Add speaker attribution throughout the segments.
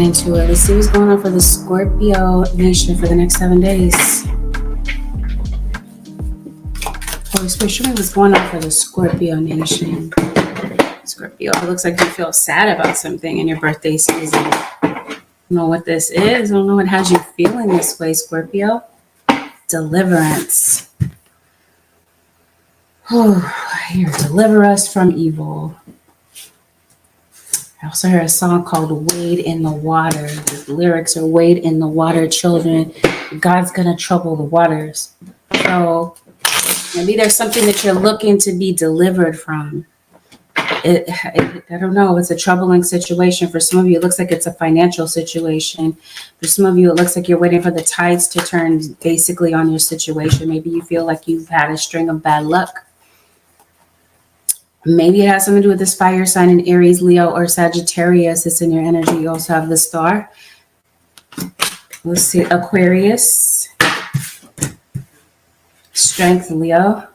Speaker 1: into it. Let's see what's going on for the Scorpio nation for the next 7 days. Holy Spirit, show me what's going on for the Scorpio nation. Scorpio, it looks like you feel sad about something in your birthday season. I don't know what this is. I don't know what has you feeling this way, Scorpio. Deliverance. Here, deliver us from evil. I also heard a song called Wade in the Water. The lyrics are Wade in the water, children. God's going to trouble the waters. So maybe there's something that you're looking to be delivered from. I don't know. It's a troubling situation. For some of you, it looks like it's a financial situation. For some of you, it looks like you're waiting for the tides to turn basically on your situation. Maybe you feel like you've had a string of bad luck. Maybe it has something to do with this fire sign in Aries, Leo, or Sagittarius. It's in your energy. You also have the star. Let's see. Aquarius. Strength, Leo.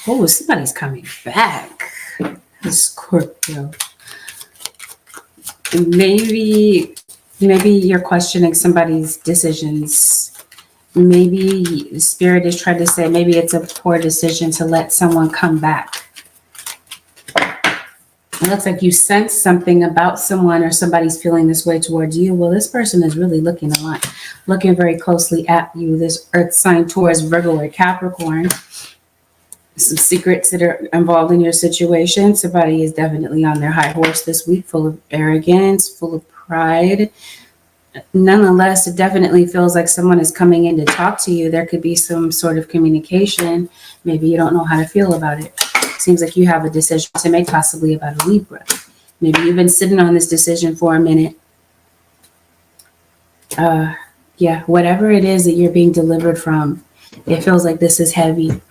Speaker 1: Oh, somebody's coming back. Scorpio. Maybe you're questioning somebody's decisions. Maybe Spirit is trying to say maybe it's a poor decision to let someone come back. It looks like you sense something about someone or somebody's feeling this way towards you. Well, this person is really looking very closely at you. This earth sign, Taurus, Virgo, or Capricorn. Some secrets that are involved in your situation. Somebody is definitely on their high horse this week, full of arrogance, full of pride. Nonetheless, it definitely feels like someone is coming in to talk to you. There could be some sort of communication. Maybe you don't know how to feel about it. Seems like you have a decision to make, possibly about a Libra. Maybe you've been sitting on this decision for a minute. Yeah, whatever it is that you're being delivered from, it feels like this is heavy.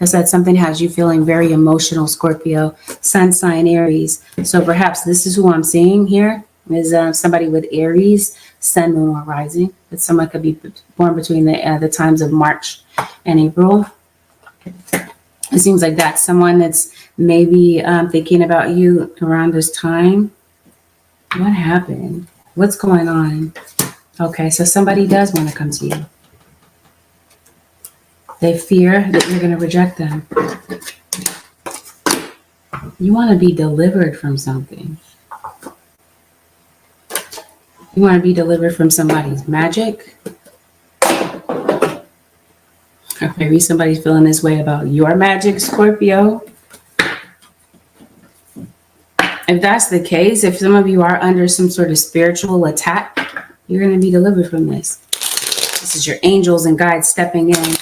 Speaker 1: I said something has you feeling very emotional, Scorpio. Sun sign, Aries. So perhaps this is who I'm seeing here is somebody with Aries, Sun, Moon, or Rising. But someone could be born between the times of March and April. It seems like that's someone that's maybe thinking about you around this time. What happened? What's going on? Okay, so somebody does want to come to you. They fear that you're going to reject them. You want to be delivered from something. You want to be delivered from somebody's magic. Maybe somebody's feeling this way about your magic, Scorpio. If that's the case, if some of you are under some sort of spiritual attack, you're going to be delivered from this. This is your angels and guides stepping in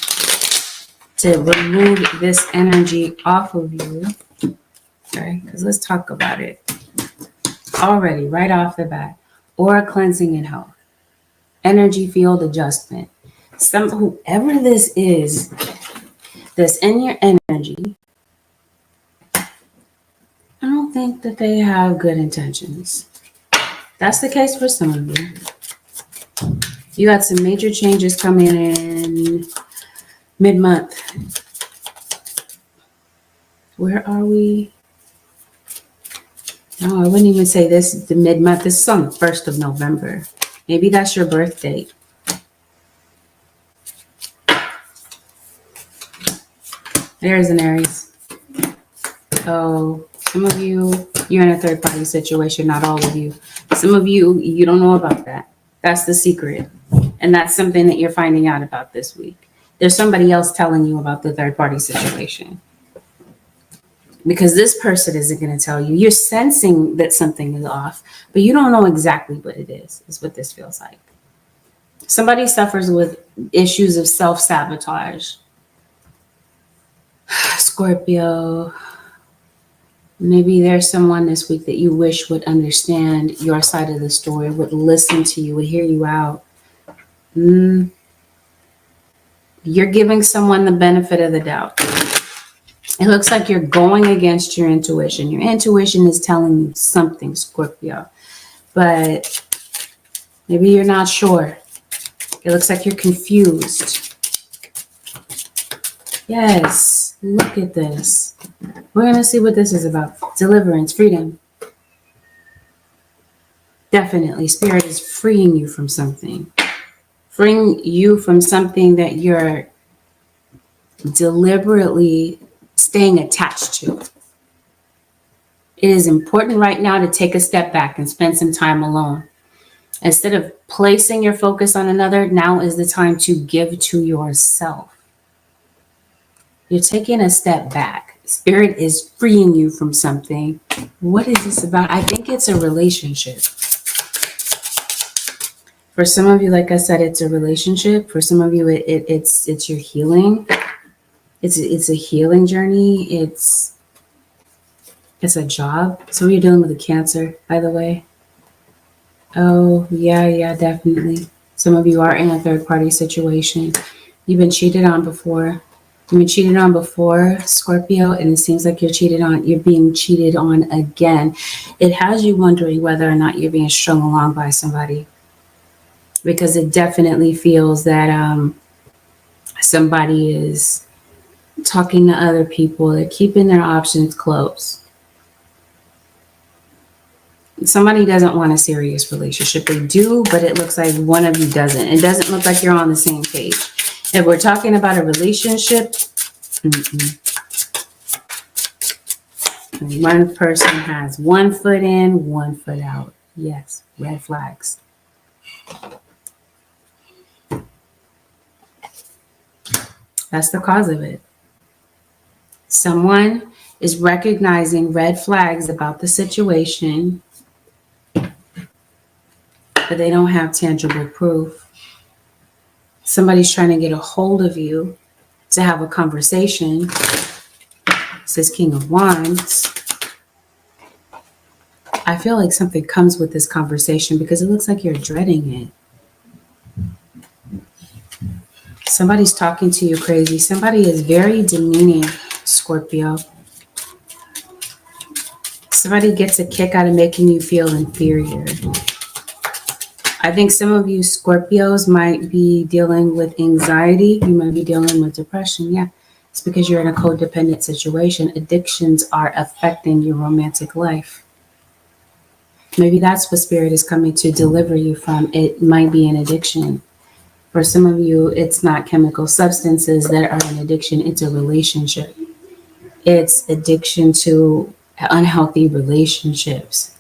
Speaker 1: to remove this energy off of you. Okay, because let's talk about it. Already, right off the bat, aura cleansing and health. Energy field adjustment. Whoever this is that's in your energy, I don't think that they have good intentions. That's the case for some of you. You got some major changes coming in mid-month. Where are we? No, I wouldn't even say this is the mid-month. This is on the 1st of November. Maybe that's your birth date. There's an Aries. So some of you, you're in a third-party situation, not all of you. Some of you, you don't know about that. That's the secret. And that's something that you're finding out about this week. There's somebody else telling you about the third-party situation. Because this person isn't going to tell you. You're sensing that something is off, but you don't know exactly what it is what this feels like. Somebody suffers with issues of self-sabotage. Scorpio, maybe there's someone this week that you wish would understand your side of the story, would listen to you, would hear you out. You're giving someone the benefit of the doubt. It looks like you're going against your intuition. Your intuition is telling you something, Scorpio, but maybe you're not sure. It looks like you're confused. Yes, look at this. We're going to see what this is about. Deliverance, freedom. Definitely, Spirit is freeing you from something. Freeing you from something that you're deliberately staying attached to. It is important right now to take a step back and spend some time alone. Instead of placing your focus on another, now is the time to give to yourself. You're taking a step back. Spirit is freeing you from something. What is this about? I think it's a relationship. For some of you, like I said, it's a relationship. For some of you, it's your healing. It's a healing journey. It's a job. So you're dealing with a cancer, by the way. Oh, yeah, definitely. Some of you are in a third-party situation. You've been cheated on before. You've been cheated on before, Scorpio, and it seems like you're being cheated on again. It has you wondering whether or not you're being strung along by somebody, because it definitely feels that somebody is talking to other people. They're keeping their options closed. Somebody doesn't want a serious relationship. They do, but it looks like one of you doesn't. It doesn't look like you're on the same page. If we're talking about a relationship, one person has one foot in, one foot out. Yes, red flags. That's the cause of it. Someone is recognizing red flags about the situation, but they don't have tangible proof. Somebody's trying to get a hold of you to have a conversation. It says King of Wands. I feel like something comes with this conversation because it looks like you're dreading it. Somebody's talking to you crazy. Somebody is very demeaning, Scorpio. Somebody gets a kick out of making you feel inferior. I think some of you Scorpios might be dealing with anxiety. You might be dealing with depression. Yeah, it's because you're in a codependent situation. Addictions are affecting your romantic life. Maybe that's what Spirit is coming to deliver you from. It might be an addiction. For some of you, it's not chemical substances that are an addiction. It's a relationship. It's addiction to unhealthy relationships.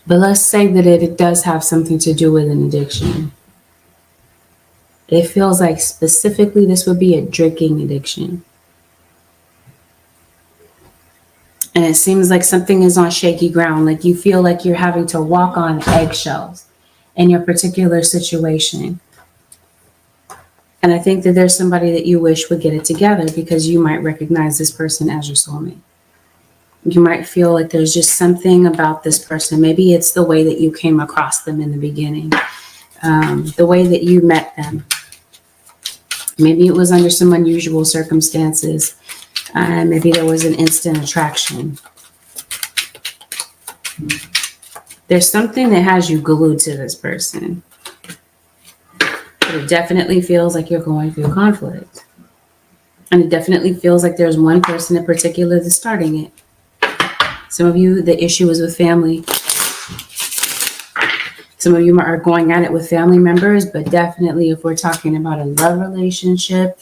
Speaker 1: But let's say that it does have something to do with an addiction. It feels like specifically this would be a drinking addiction. And it seems like something is on shaky ground. Like you feel like you're having to walk on eggshells in your particular situation. And I think that there's somebody that you wish would get it together because you might recognize this person as your soulmate. You might feel like there's just something about this person. Maybe it's the way that you came across them in the beginning, the way that you met them. Maybe it was under some unusual circumstances. Maybe there was an instant attraction. There's something that has you glued to this person. But it definitely feels like you're going through conflict. And it definitely feels like there's one person in particular that's starting it. Some of you, the issue is with family. Some of you are going at it with family members, but definitely if we're talking about a love relationship,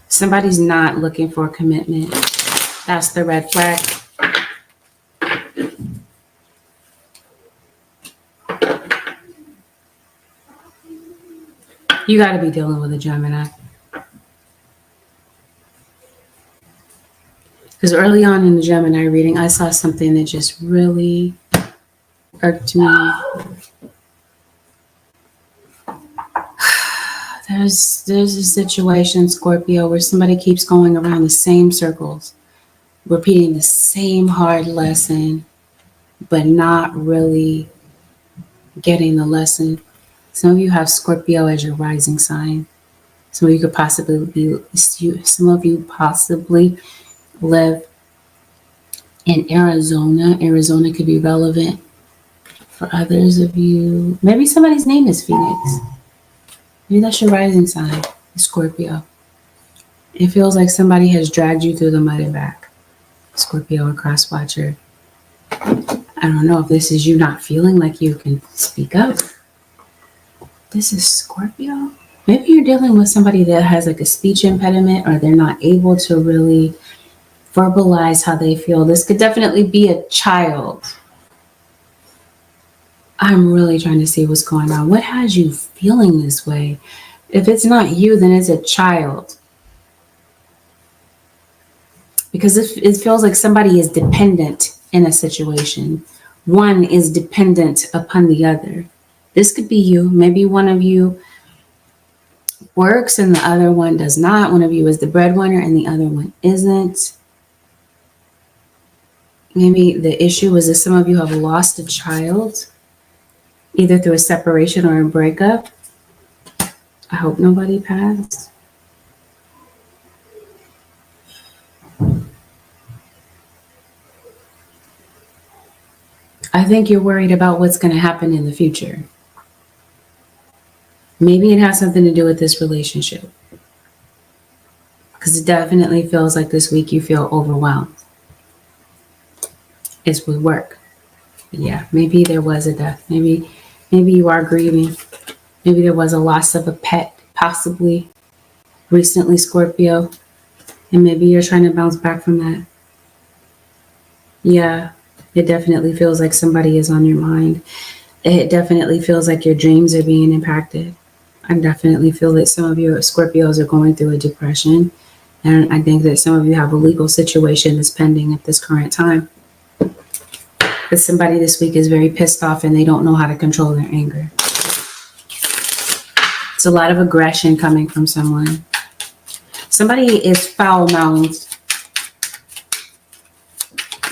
Speaker 1: somebody's not looking for commitment. That's the red flag. You got to be dealing with a Gemini. Because early on in the Gemini reading, I saw something that just really irked me. There's a situation, Scorpio, where somebody keeps going around the same circles, repeating the same hard lesson, but not really getting the lesson. Some of you have Scorpio as your rising sign. Some of you possibly live in Arizona. Arizona could be relevant for others of you. Maybe somebody's name is Phoenix. Maybe that's your rising sign, Scorpio. It feels like somebody has dragged you through the mud and back. Scorpio or cross watcher. I don't know if this is you not feeling like you can speak up. This is Scorpio. Maybe you're dealing with somebody that has like a speech impediment, or they're not able to really verbalize how they feel. This could definitely be a child. I'm really trying to see what's going on. What has you feeling this way? If it's not you, then it's a child. Because it feels like somebody is dependent in a situation. One is dependent upon the other. This could be you. Maybe one of you works and the other one does not. One of you is the breadwinner and the other one isn't. Maybe the issue is that some of you have lost a child, either through a separation or a breakup. I hope nobody passed. I think you're worried about what's going to happen in the future. Maybe it has something to do with this relationship. Because it definitely feels like this week you feel overwhelmed. It's with work. Yeah, maybe there was a death. Maybe you are grieving. Maybe there was a loss of a pet, possibly recently, Scorpio. And maybe you're trying to bounce back from that. Yeah, it definitely feels like somebody is on your mind. It definitely feels like your dreams are being impacted. I definitely feel that some of your Scorpios are going through a depression. And I think that some of you have a legal situation that's pending at this current time. Because somebody this week is very pissed off and they don't know how to control their anger. It's a lot of aggression coming from someone. Somebody is foul-mouthed.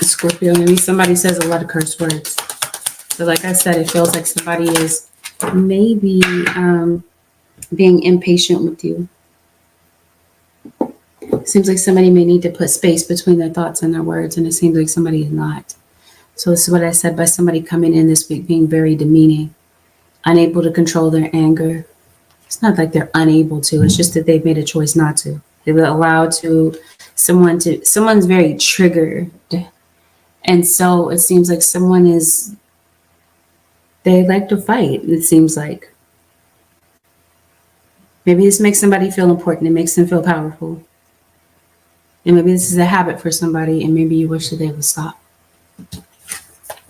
Speaker 1: Scorpio, maybe somebody says a lot of curse words. But like I said, it feels like somebody is maybe being impatient with you. Seems like somebody may need to put space between their thoughts and their words, and it seems like somebody is not. So this is what I said by somebody coming in this week being very demeaning, unable to control their anger. It's not like they're unable to, it's just that they've made a choice not to. They were allowed to, someone's very triggered. And so it seems like they like to fight, it seems like. Maybe this makes somebody feel important. It makes them feel powerful. And maybe this is a habit for somebody, and maybe you wish that they would stop.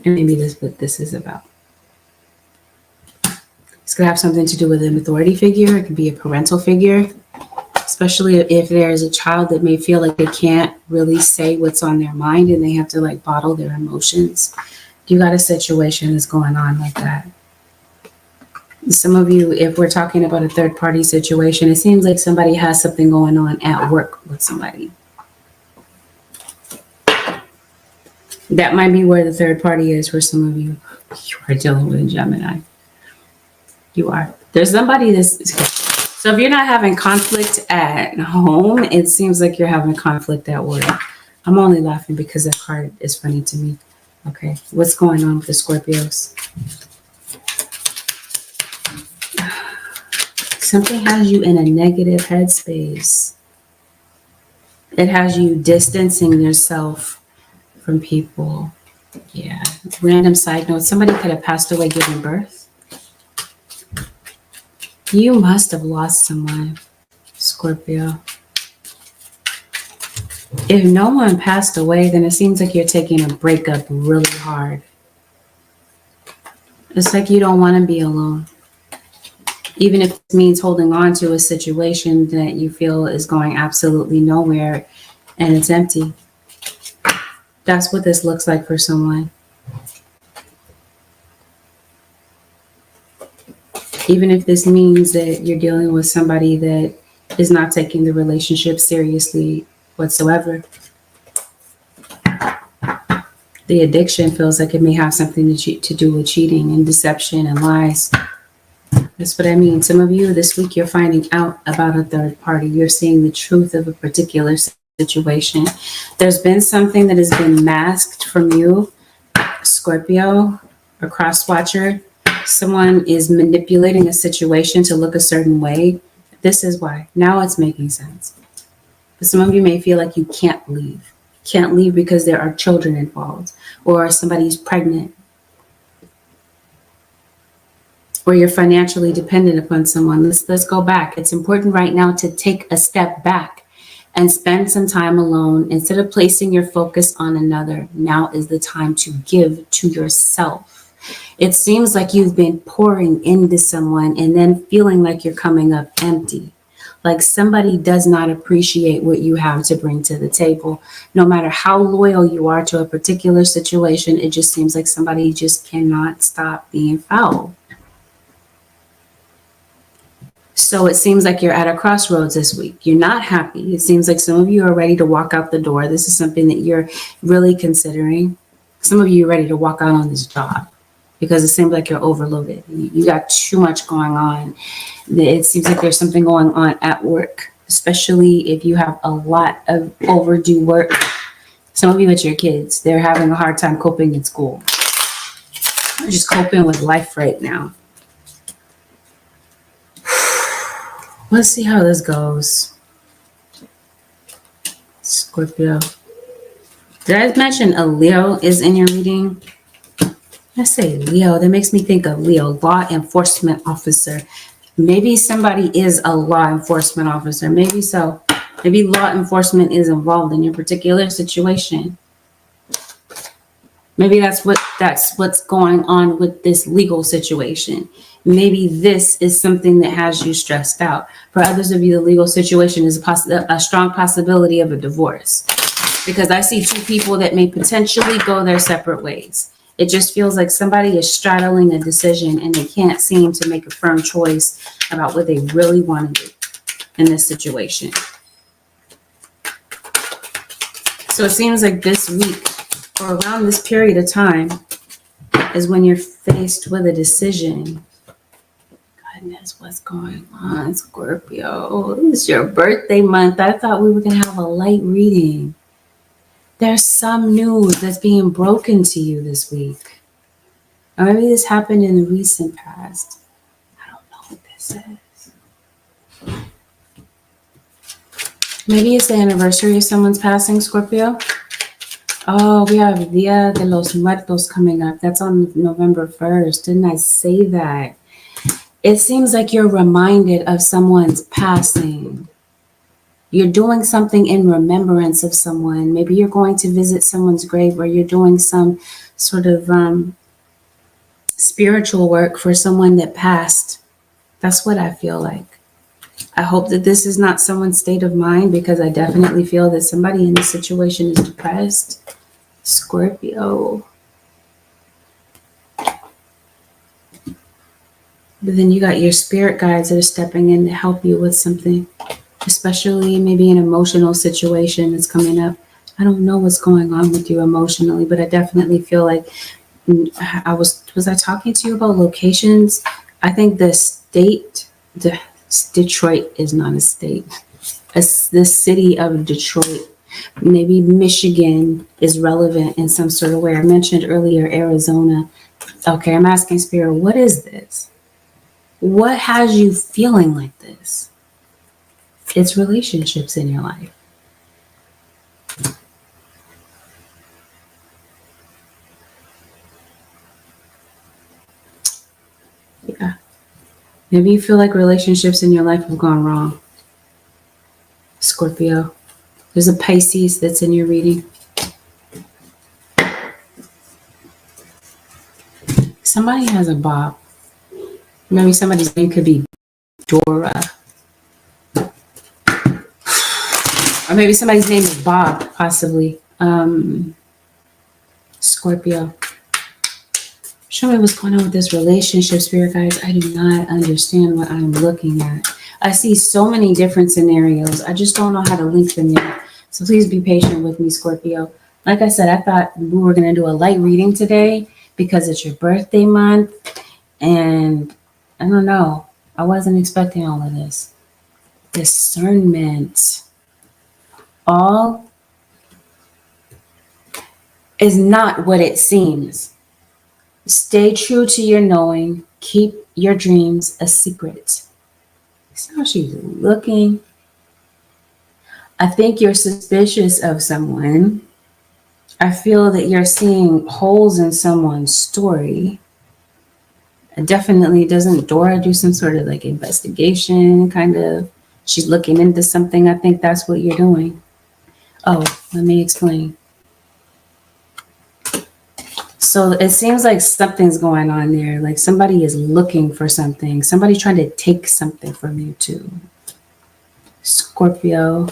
Speaker 1: And maybe that's what this is about. It's going to have something to do with an authority figure. It could be a parental figure, especially if there's a child that may feel like they can't really say what's on their mind and they have to like bottle their emotions. You got a situation that's going on like that. Some of you, if we're talking about a third party situation, it seems like somebody has something going on at work with somebody. That might be where the third party is for some of you. You are dealing with a Gemini. You are. There's somebody so if you're not having conflict at home, it seems like you're having conflict at work. I'm only laughing because that card is funny to me. Okay, what's going on with the Scorpios? Something has you in a negative headspace. It has you distancing yourself from people. Yeah. Random side note, somebody could have passed away giving birth. You must have lost someone, Scorpio. If no one passed away, then it seems like you're taking a breakup really hard. It's like you don't want to be alone. Even if it means holding on to a situation that you feel is going absolutely nowhere and it's empty. That's what this looks like for someone. Even if this means that you're dealing with somebody that is not taking the relationship seriously whatsoever. The addiction feels like it may have something to do with cheating and deception and lies. That's what I mean. Some of you this week, you're finding out about a third party. You're seeing the truth of a particular situation. There's been something that has been masked from you, Scorpio or cross watcher. Someone is manipulating a situation to look a certain way. This is why. Now it's making sense. But some of you may feel like you can't leave. can't leave because there are children involved, or somebody's pregnant, or you're financially dependent upon someone. Let's go back. It's important right now to take a step back and spend some time alone. Instead of placing your focus on another, now is the time to give to yourself. It seems like you've been pouring into someone and then feeling like you're coming up empty. Like somebody does not appreciate what you have to bring to the table. No matter how loyal you are to a particular situation, it just seems like somebody just cannot stop being foul. So it seems like you're at a crossroads this week. You're not happy. It seems like some of you are ready to walk out the door. This is something that you're really considering. Some of you are ready to walk out on this job because it seems like you're overloaded. You got too much going on. It seems like there's something going on at work, especially if you have a lot of overdue work. Some of you with your kids, they're having a hard time coping in school. They're just coping with life right now. Let's see how this goes. Scorpio. Did I mention a Leo is in your reading? I say Leo, that makes me think of Leo, law enforcement officer. Maybe somebody is a law enforcement officer. Maybe so. Maybe law enforcement is involved in your particular situation. Maybe that's what's going on with this legal situation. Maybe this is something that has you stressed out. For others of you, the legal situation is a strong possibility of a divorce. Because I see two people that may potentially go their separate ways. It just feels like somebody is straddling a decision and they can't seem to make a firm choice about what they really want to do in this situation. So it seems like this week or around this period of time is when you're faced with a decision. Goodness, what's going on, Scorpio? It's your birthday month. I thought we were going to have a light reading. There's some news that's being broken to you this week. Or maybe this happened in the recent past. I don't know what this is. Maybe it's the anniversary of someone's passing, Scorpio. Oh, we have Dia de los Muertos coming up. That's on November 1st. Didn't I say that? It seems like you're reminded of someone's passing. You're doing something in remembrance of someone. Maybe you're going to visit someone's grave, or you're doing some sort of spiritual work for someone that passed. That's what I feel like. I hope that this is not someone's state of mind, because I definitely feel that somebody in this situation is depressed. Scorpio. But then you got your spirit guides that are stepping in to help you with something. Especially maybe an emotional situation that's coming up. I don't know what's going on with you emotionally, but I definitely feel like was I talking to you about locations? I think the state, Detroit is not a state. It's the city of Detroit. Maybe Michigan is relevant in some sort of way. I mentioned earlier Arizona. Okay, I'm asking Spirit, what is this? What has you feeling like this? It's relationships in your life. Yeah. Maybe you feel like relationships in your life have gone wrong. Scorpio. There's a Pisces that's in your reading. Somebody has a Bob. Maybe somebody's name could be Dora. Or maybe somebody's name is Bob, possibly. Scorpio. Show me what's going on with this relationship, Spirit guys. I do not understand what I'm looking at. I see so many different scenarios. I just don't know how to link them yet. So please be patient with me, Scorpio. Like I said, I thought we were going to do a light reading today because it's your birthday month. And I don't know. I wasn't expecting all of this. Discernment. All is not what it seems. Stay true to your knowing. Keep your dreams a secret. See how she's looking. I think you're suspicious of someone. I feel that you're seeing holes in someone's story. Definitely, doesn't Dora do some sort of like investigation, kind of? She's looking into something. I think that's what you're doing. Oh, let me explain. So it seems like something's going on there. Like somebody is looking for something. Somebody's trying to take something from you too. Scorpio,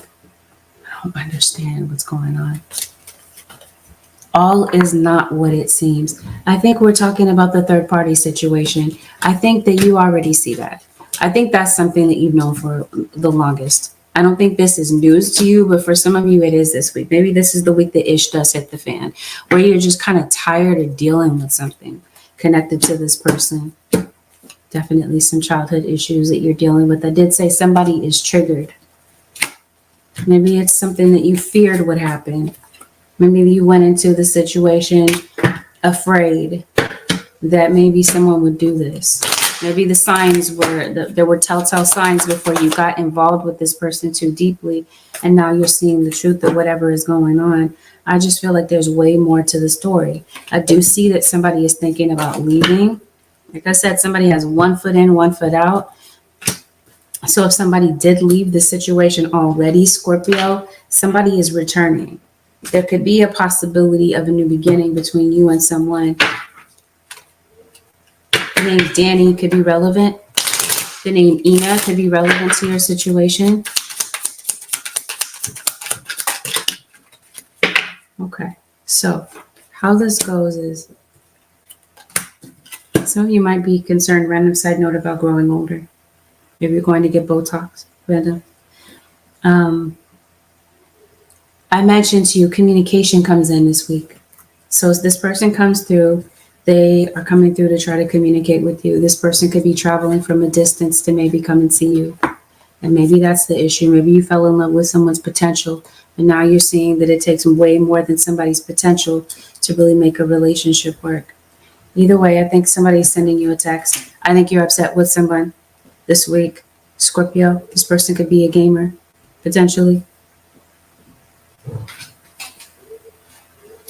Speaker 1: I don't understand what's going on. All is not what it seems. I think we're talking about the third party situation. I think that you already see that. I think that's something that you've known for the longest. I don't think this is news to you, but for some of you, it is this week. Maybe this is the week that ish does hit the fan, where you're just kind of tired of dealing with something connected to this person. Definitely some childhood issues that you're dealing with. I did say somebody is triggered. Maybe it's something that you feared would happen. Maybe you went into the situation afraid that maybe someone would do this. Maybe the signs were, there were telltale signs before you got involved with this person too deeply. And now you're seeing the truth of whatever is going on. I just feel like there's way more to the story. I do see that somebody is thinking about leaving. Like I said, somebody has 1 foot in, 1 foot out. So if somebody did leave the situation already, Scorpio, somebody is returning. There could be a possibility of a new beginning between you and someone. The name Danny could be relevant. The name Ina could be relevant to your situation. Okay, so how this goes is, some of you might be concerned, random side note, about growing older. Maybe you're going to get Botox, random. I mentioned to you, communication comes in this week. So as this person comes through, they are coming through to try to communicate with you. This person could be traveling from a distance to maybe come and see you. And maybe that's the issue. Maybe you fell in love with someone's potential, and now you're seeing that it takes way more than somebody's potential to really make a relationship work. Either way, I think somebody's sending you a text. I think you're upset with someone this week. Scorpio, this person could be a gamer, potentially.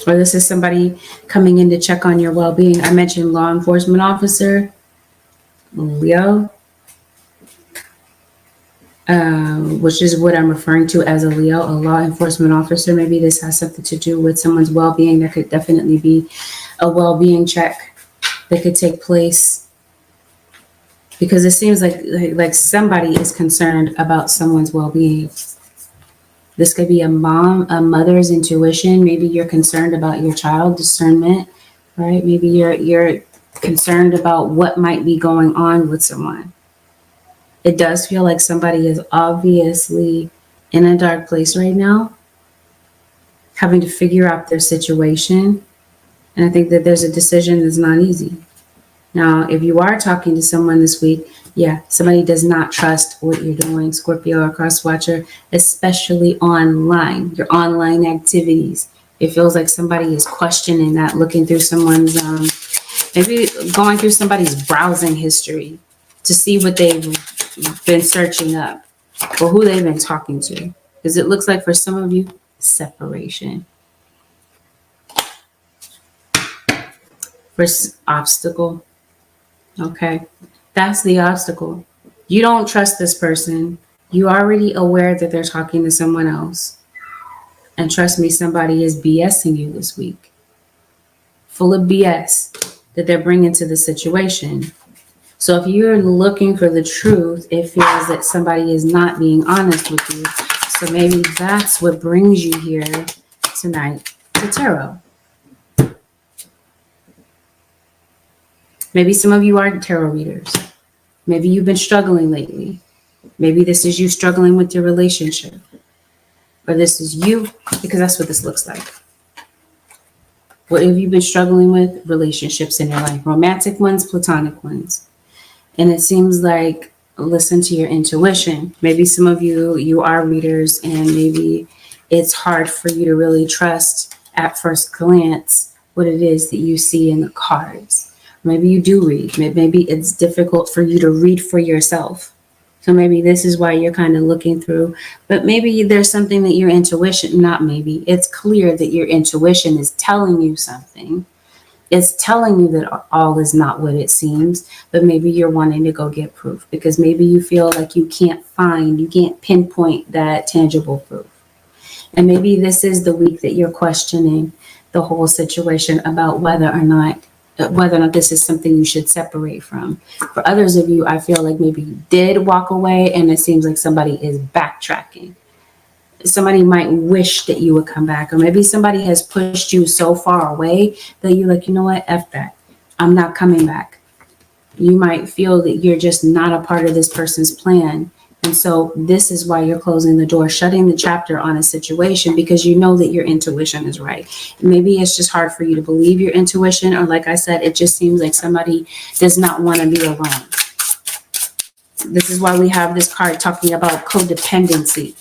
Speaker 1: Or this is somebody coming in to check on your well-being. I mentioned law enforcement officer, Leo, which is what I'm referring to as a Leo, a law enforcement officer. Maybe this has something to do with someone's well-being. There could definitely be a well-being check that could take place, because it seems like somebody is concerned about someone's well-being. This could be a mother's intuition. Maybe you're concerned about your child, discernment, right? Maybe you're concerned about what might be going on with someone. It does feel like somebody is obviously in a dark place right now, having to figure out their situation. And I think that there's a decision that's not easy. Now, if you are talking to someone this week, yeah, somebody does not trust what you're doing, Scorpio or cross-watcher, especially online, your online activities. It feels like somebody is questioning that, looking through someone's, maybe going through somebody's browsing history to see what they've been searching up or who they've been talking to. Because it looks like for some of you, separation. First obstacle. Okay, that's the obstacle. You don't trust this person. You're already aware that they're talking to someone else. And trust me, somebody is BSing you this week. Full of BS that they're bringing to the situation. So if you're looking for the truth, it feels that somebody is not being honest with you. So maybe that's what brings you here tonight to tarot. Maybe some of you are tarot readers. Maybe you've been struggling lately. Maybe this is you struggling with your relationship. Or this is you, because that's what this looks like. What have you been struggling with? Relationships in your life. Romantic ones, platonic ones. And it seems like, listen to your intuition. Maybe some of you are readers, and maybe it's hard for you to really trust at first glance what it is that you see in the cards. Maybe you do read. Maybe it's difficult for you to read for yourself. So maybe this is why you're kind of looking through, but maybe there's something that your intuition, not maybe, it's clear that your intuition is telling you something. It's telling you that all is not what it seems, but maybe you're wanting to go get proof because maybe you feel like you can't pinpoint that tangible proof. And maybe this is the week that you're questioning the whole situation about whether or not this is something you should separate from. For others of you, I feel like maybe you did walk away and it seems like somebody is backtracking. Somebody might wish that you would come back, or maybe somebody has pushed you so far away that you're like, you know what, F that. I'm not coming back. You might feel that you're just not a part of this person's plan. And so this is why you're closing the door, shutting the chapter on a situation, because you know that your intuition is right. Maybe it's just hard for you to believe your intuition, or like I said, it just seems like somebody does not want to be alone. This is why we have this card talking about codependency.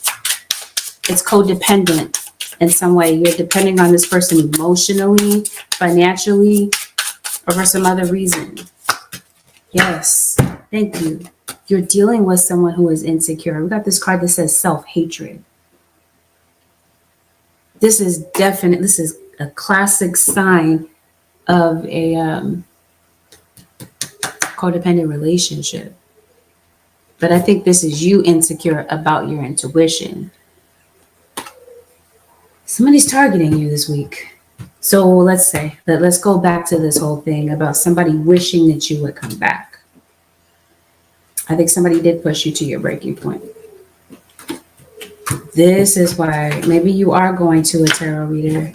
Speaker 1: It's codependent in some way. You're depending on this person emotionally, financially, or for some other reason. Yes, thank you. You're dealing with someone who is insecure. We got this card that says self-hatred. This is a classic sign of a codependent relationship. But I think this is you insecure about your intuition. Somebody's targeting you this week. So let's go back to this whole thing about somebody wishing that you would come back. I think somebody did push you to your breaking point. This is why maybe you are going to a tarot reader.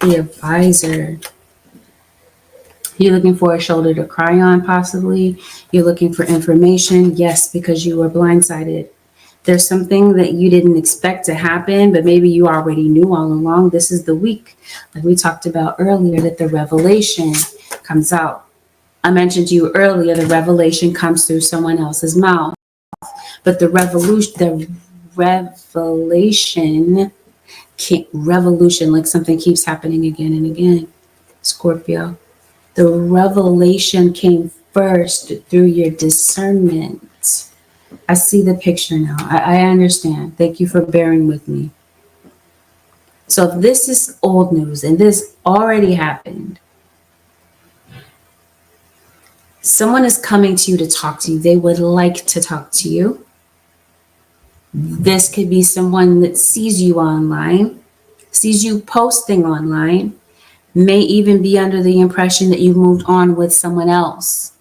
Speaker 1: The advisor. You're looking for a shoulder to cry on, possibly. You're looking for information. Yes, because you were blindsided. There's something that you didn't expect to happen, but maybe you already knew all along. This is the week, like we talked about earlier, that the revelation comes out. I mentioned to you earlier, the revelation comes through someone else's mouth. But the revolution, like something keeps happening again and again, Scorpio. The revelation came first through your discernment. I see the picture now. I understand. Thank you for bearing with me. So if this is old news and this already happened, someone is coming to you to talk to you. They would like to talk to you. This could be someone that sees you online, sees you posting online, may even be under the impression that you've moved on with someone else.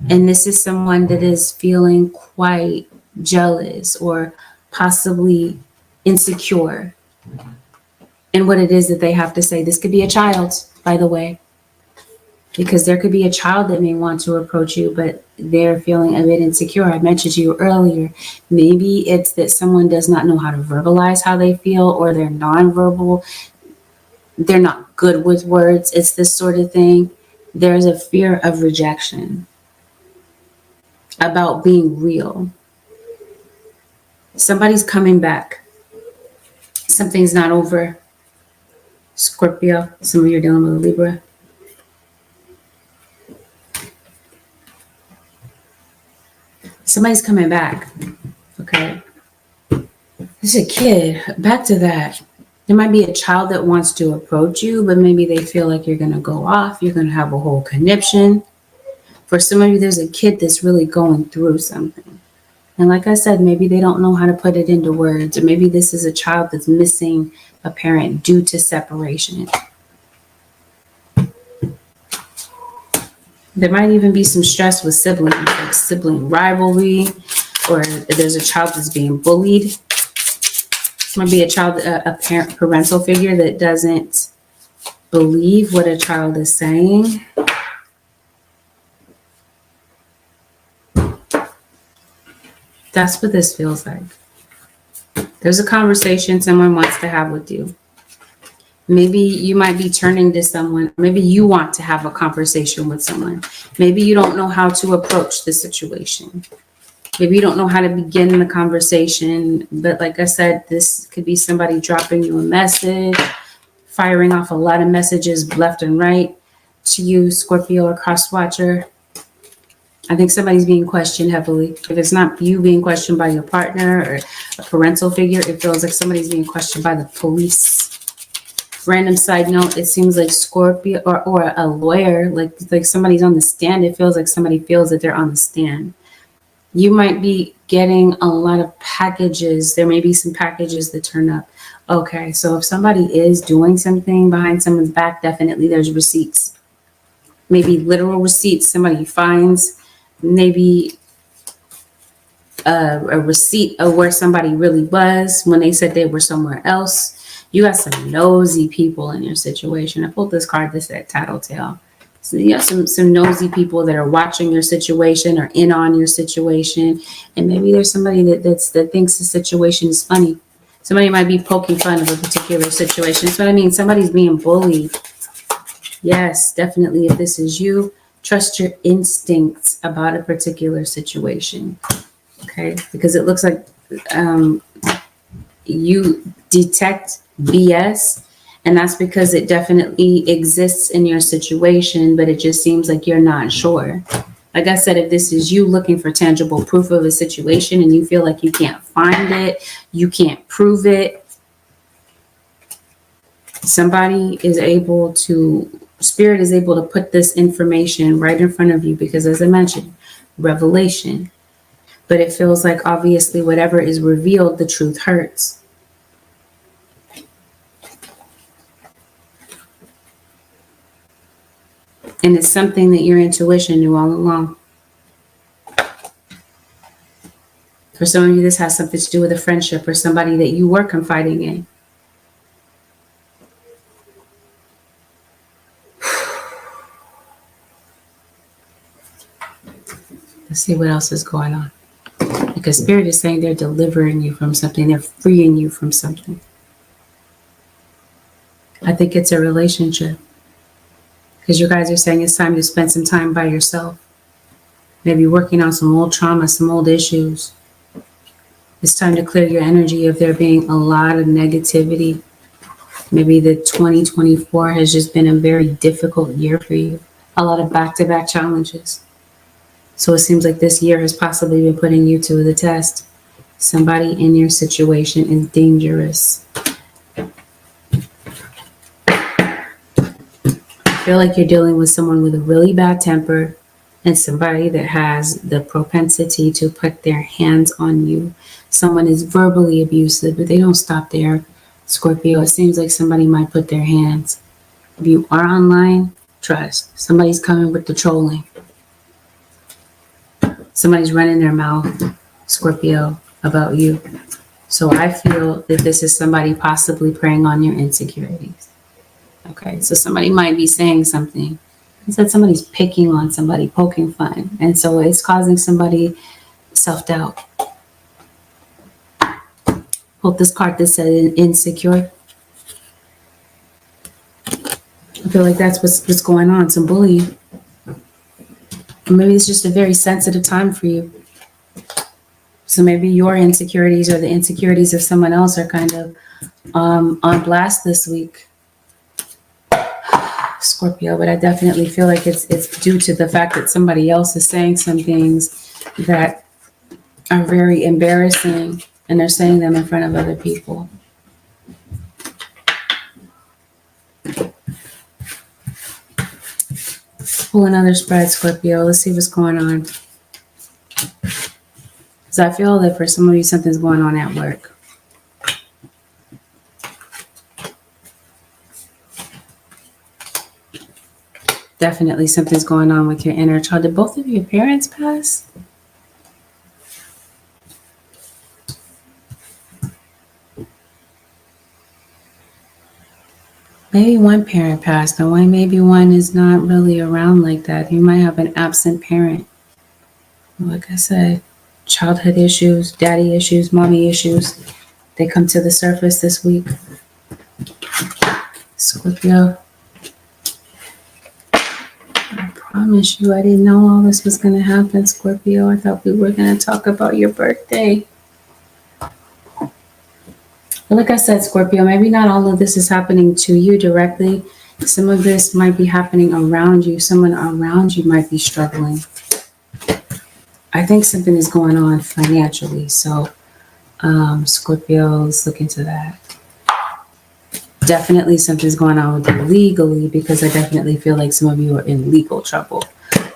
Speaker 1: And this is someone that is feeling quite jealous or possibly insecure in what it is that they have to say. This could be a child, by the way, because there could be a child that may want to approach you, but they're feeling a bit insecure. I mentioned to you earlier, maybe it's that someone does not know how to verbalize how they feel, or they're nonverbal. They're not good with words. It's this sort of thing. There's a fear of rejection about being real. Somebody's coming back. Something's not over. Scorpio, some of you are dealing with a Libra. Somebody's coming back. Okay. This is a kid. Back to that. There might be a child that wants to approach you, but maybe they feel like you're going to go off. You're going to have a whole conniption. For some of you, there's a kid that's really going through something. And like I said, maybe they don't know how to put it into words, or maybe this is a child that's missing a parent due to separation. There might even be some stress with siblings, like sibling rivalry, or there's a child that's being bullied. Might be a child, a parental figure that doesn't believe what a child is saying. That's what this feels like. There's a conversation someone wants to have with you. Maybe you might be turning to someone. Maybe you want to have a conversation with someone. Maybe you don't know how to approach the situation. Maybe you don't know how to begin the conversation. But like I said, this could be somebody dropping you a message, firing off a lot of messages left and right to you, Scorpio or cross watcher. I think somebody's being questioned heavily. If it's not you being questioned by your partner or a parental figure, it feels like somebody's being questioned by the police. Random side note, it seems like Scorpio or a lawyer, like somebody's on the stand. It feels like somebody feels that they're on the stand. You might be getting a lot of packages. There may be some packages that turn up. Okay, so if somebody is doing something behind someone's back, definitely there's receipts. Maybe literal receipts somebody finds. Maybe a receipt of where somebody really was when they said they were somewhere else. You got some nosy people in your situation. I pulled this card, this is Tattletale. So you have some nosy people that are watching your situation or in on your situation. And maybe there's somebody that thinks the situation is funny. Somebody might be poking fun of a particular situation. That's what I mean. Somebody's being bullied. Yes, definitely. If this is you, trust your instincts about a particular situation. Okay, because it looks like you detect BS, and that's because it definitely exists in your situation, but it just seems like you're not sure. Like I said, if this is you looking for tangible proof of a situation and you feel like you can't find it, you can't prove it, somebody is able to, Spirit is able to put this information right in front of you because, as I mentioned, revelation. But it feels like obviously whatever is revealed, the truth hurts. And it's something that your intuition knew all along. For some of you, this has something to do with a friendship or somebody that you were confiding in. Let's see what else is going on. Because Spirit is saying they're delivering you from something. They're freeing you from something. I think it's a relationship. Because you guys are saying it's time to spend some time by yourself. Maybe working on some old trauma, some old issues. It's time to clear your energy if there being a lot of negativity. Maybe the 2024 has just been a very difficult year for you. A lot of back-to-back challenges. So it seems like this year has possibly been putting you to the test. Somebody in your situation is dangerous. I feel like you're dealing with someone with a really bad temper and somebody that has the propensity to put their hands on you. Someone is verbally abusive, but they don't stop there. Scorpio, it seems like somebody might put their hands. If you are online, trust. Somebody's coming with the trolling. Somebody's running their mouth, Scorpio, about you. So I feel that this is somebody possibly preying on your insecurities. Okay, so somebody might be saying something. He said somebody's picking on somebody, poking fun. And so it's causing somebody self-doubt. Pulled this card that said insecure. I feel like that's what's going on, some bullying. Or maybe it's just a very sensitive time for you. So maybe your insecurities or the insecurities of someone else are kind of on blast this week. Scorpio, but I definitely feel like it's due to the fact that somebody else is saying some things that are very embarrassing and they're saying them in front of other people. Pull another spread, Scorpio. Let's see what's going on. Because I feel that for some of you, something's going on at work. Definitely something's going on with your inner child. Did both of your parents pass? Maybe one parent passed, and maybe one is not really around like that. You might have an absent parent. Like I said, childhood issues, daddy issues, mommy issues. They come to the surface this week. Scorpio. I promise you, I didn't know all this was going to happen, Scorpio. I thought we were going to talk about your birthday. But like I said, Scorpio, maybe not all of this is happening to you directly. Some of this might be happening around you. Someone around you might be struggling. I think something is going on financially. So Scorpios, look into that. Definitely something's going on with you legally, because I definitely feel like some of you are in legal trouble.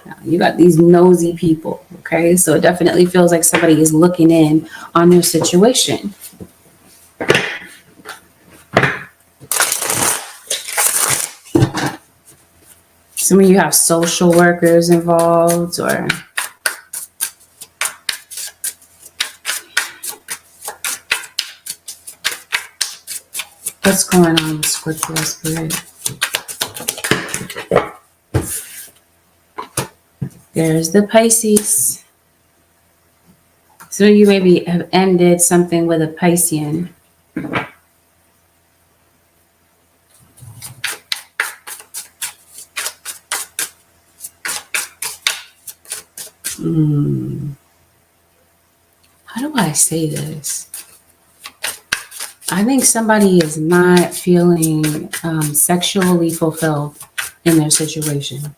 Speaker 1: Now, you got these nosy people, okay? So it definitely feels like somebody is looking in on your situation. Some of you have social workers involved, or what's going on with Scorpio spirit? There's the Pisces. Some of you maybe have ended something with a Piscean. How do I say this? I think somebody is not feeling sexually fulfilled in their situation.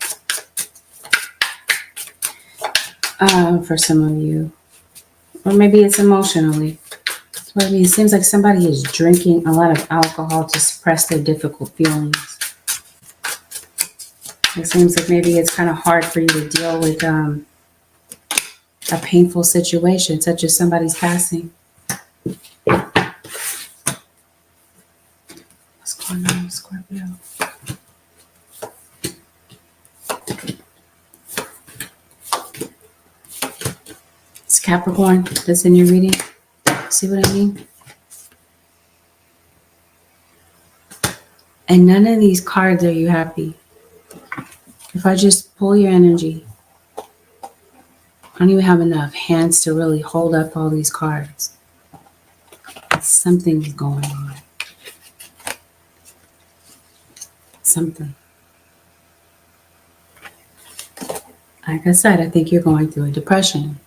Speaker 1: For some of you. Or maybe it's emotionally. I mean, it seems like somebody is drinking a lot of alcohol to suppress their difficult feelings. It seems like maybe it's kind of hard for you to deal with a painful situation, such as somebody's passing. What's going on with Scorpio? It's Capricorn that's in your reading. See what I mean? And none of these cards are you happy. If I just pull your energy, I don't even have enough hands to really hold up all these cards. Something's going on. Something. Like I said, I think you're going through a depression.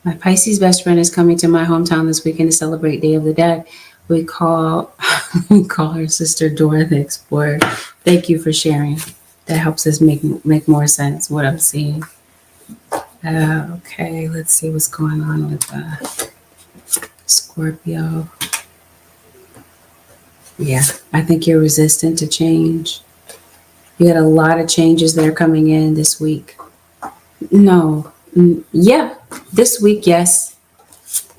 Speaker 1: My Pisces best friend is coming to my hometown this weekend to celebrate Day of the Dead. We call her Sister Dora the Explorer. Thank you for sharing. That helps us make more sense what I'm seeing. Okay, let's see what's going on with Scorpio. Yeah, I think you're resistant to change. You got a lot of changes that are coming in this week. No, yeah, this week, yes.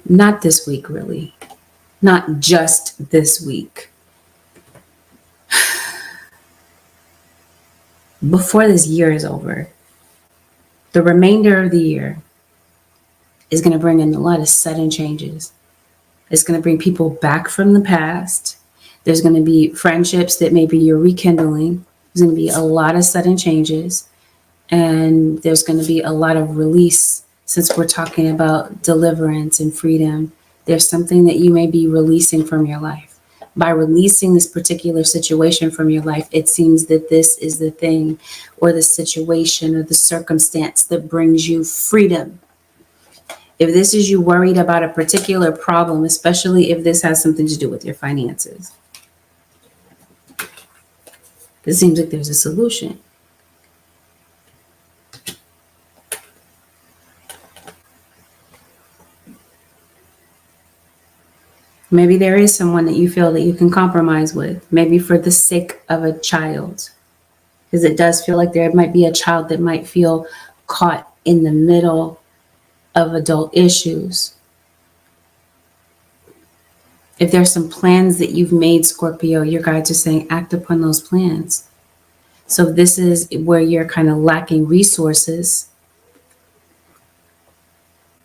Speaker 1: Not this week, really. Not just this week. Before this year is over, the remainder of the year is going to bring in a lot of sudden changes. It's going to bring people back from the past. There's going to be friendships that maybe you're rekindling. There's going to be a lot of sudden changes. And there's going to be a lot of release, since we're talking about deliverance and freedom. There's something that you may be releasing from your life. By releasing this particular situation from your life, it seems that this is the thing or the situation or the circumstance that brings you freedom. If this is you worried about a particular problem, especially if this has something to do with your finances, it seems like there's a solution. Maybe there is someone that you feel that you can compromise with, maybe for the sake of a child. Because it does feel like there might be a child that might feel caught in the middle of adult issues. If there's some plans that you've made, Scorpio, your guides are saying act upon those plans. So this is where you're kind of lacking resources.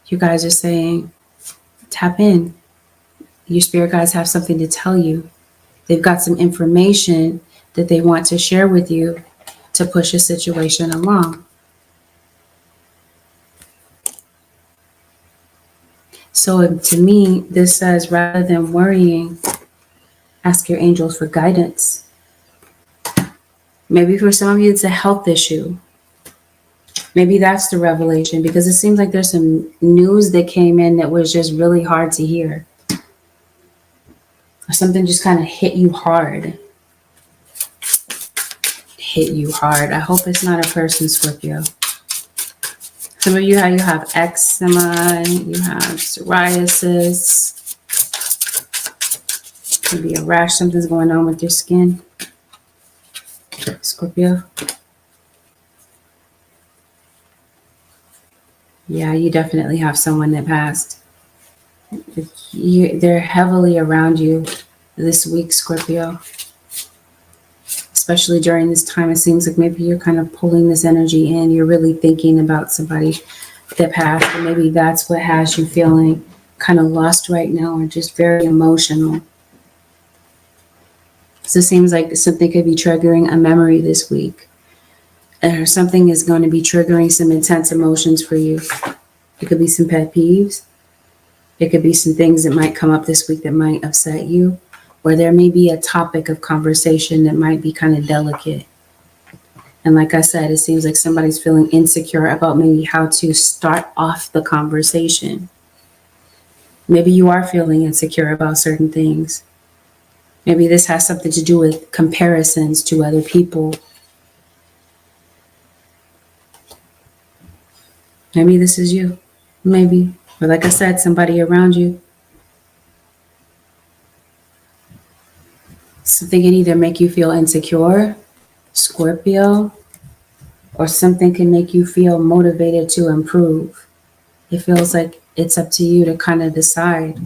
Speaker 1: You guys are saying tap in. Your spirit guides have something to tell you. They've got some information that they want to share with you to push a situation along. So to me, this says, rather than worrying, ask your angels for guidance. Maybe for some of you, it's a health issue. Maybe that's the revelation, because it seems like there's some news that came in that was just really hard to hear. Or something just kind of hit you hard. Hit you hard. I hope it's not a person, Scorpio. Some of you, how you have eczema, you have psoriasis. Could be a rash, something's going on with your skin. Scorpio. Yeah, you definitely have someone that passed. They're heavily around you this week, Scorpio. Especially during this time, it seems like maybe you're kind of pulling this energy in. You're really thinking about somebody that passed, and maybe that's what has you feeling kind of lost right now, or just very emotional. So it seems like something could be triggering a memory this week, or something is going to be triggering some intense emotions for you. It could be some pet peeves. It could be some things that might come up this week that might upset you, or there may be a topic of conversation that might be kind of delicate. And like I said, it seems like somebody's feeling insecure about maybe how to start off the conversation. Maybe you are feeling insecure about certain things. Maybe this has something to do with comparisons to other people. Maybe this is you. Maybe. Or like I said, somebody around you. Something can either make you feel insecure, Scorpio, or something can make you feel motivated to improve. It feels like it's up to you to kind of decide.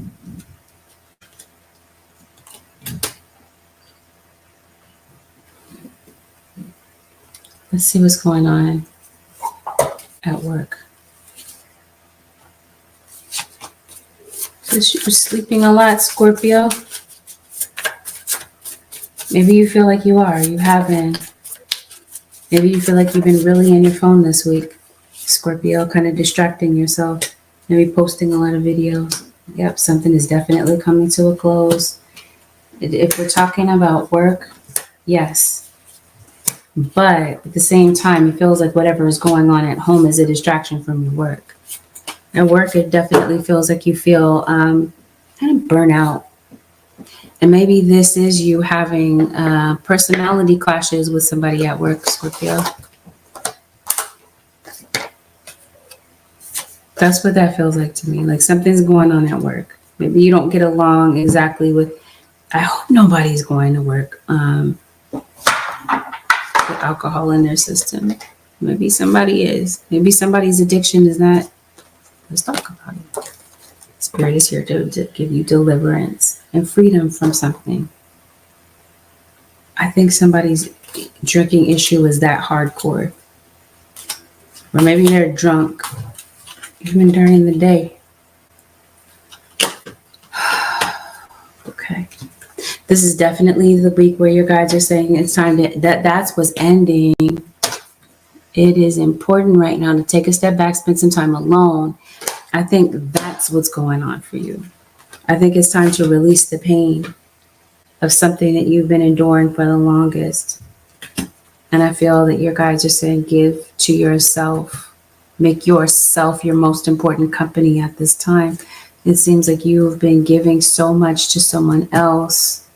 Speaker 1: Let's see what's going on at work. Because you're sleeping a lot, Scorpio. Maybe you feel like you are. You haven't. Maybe you feel like you've been really in your phone this week, Scorpio, kind of distracting yourself. Maybe posting a lot of videos. Yep, something is definitely coming to a close. If we're talking about work, yes. But at the same time, it feels like whatever is going on at home is a distraction from your work. At work, it definitely feels like you feel kind of burnout. And maybe this is you having personality clashes with somebody at work, Scorpio. That's what that feels like to me. Like something's going on at work. Maybe you don't get along exactly with, I hope nobody's going to work with alcohol in their system. Maybe somebody is. Maybe somebody's addiction is that. Let's talk about it. Spirit is here to give you deliverance and freedom from something. I think somebody's drinking issue is that hardcore. Or maybe they're drunk, even during the day. Okay. This is definitely the week where your guides are saying it's time to, that's what's ending. It is important right now to take a step back, spend some time alone. I think that's what's going on for you. I think it's time to release the pain of something that you've been enduring for the longest. And I feel that your guides are saying give to yourself. Make yourself your most important company at this time. It seems like you've been giving so much to someone else.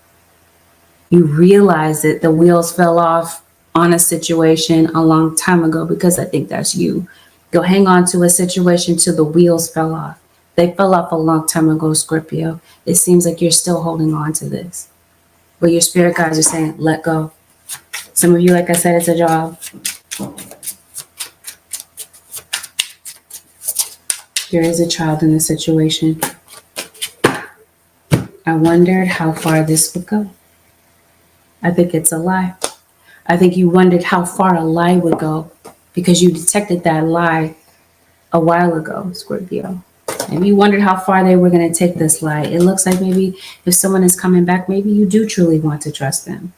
Speaker 1: You realize that the wheels fell off on a situation a long time ago, because I think that's you. You'll hang on to a situation till the wheels fell off. They fell off a long time ago, Scorpio. It seems like you're still holding on to this. But your spirit guides are saying, let go. Some of you, like I said, it's a job. There is a child in the situation. I wondered how far this would go. I think it's a lie. I think you wondered how far a lie would go because you detected that lie a while ago, Scorpio. Maybe you wondered how far they were going to take this lie. It looks like maybe if someone is coming back, maybe you do truly want to trust them.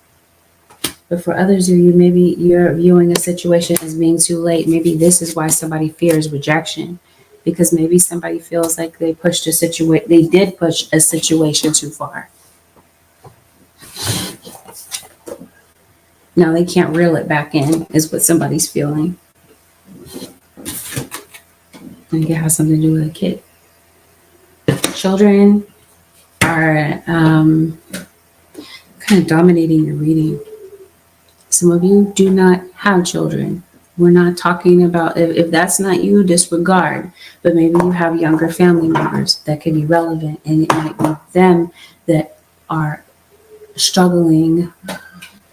Speaker 1: But for others of you, maybe you're viewing a situation as being too late. Maybe this is why somebody fears rejection, because maybe somebody feels like they did push a situation too far. Now they can't reel it back in, is what somebody's feeling. I think it has something to do with a kid. Children are are kind of dominating your reading. Some of you do not have children. We're not talking about, if that's not you, disregard. But maybe you have younger family members that could be relevant, and it might be them that are struggling.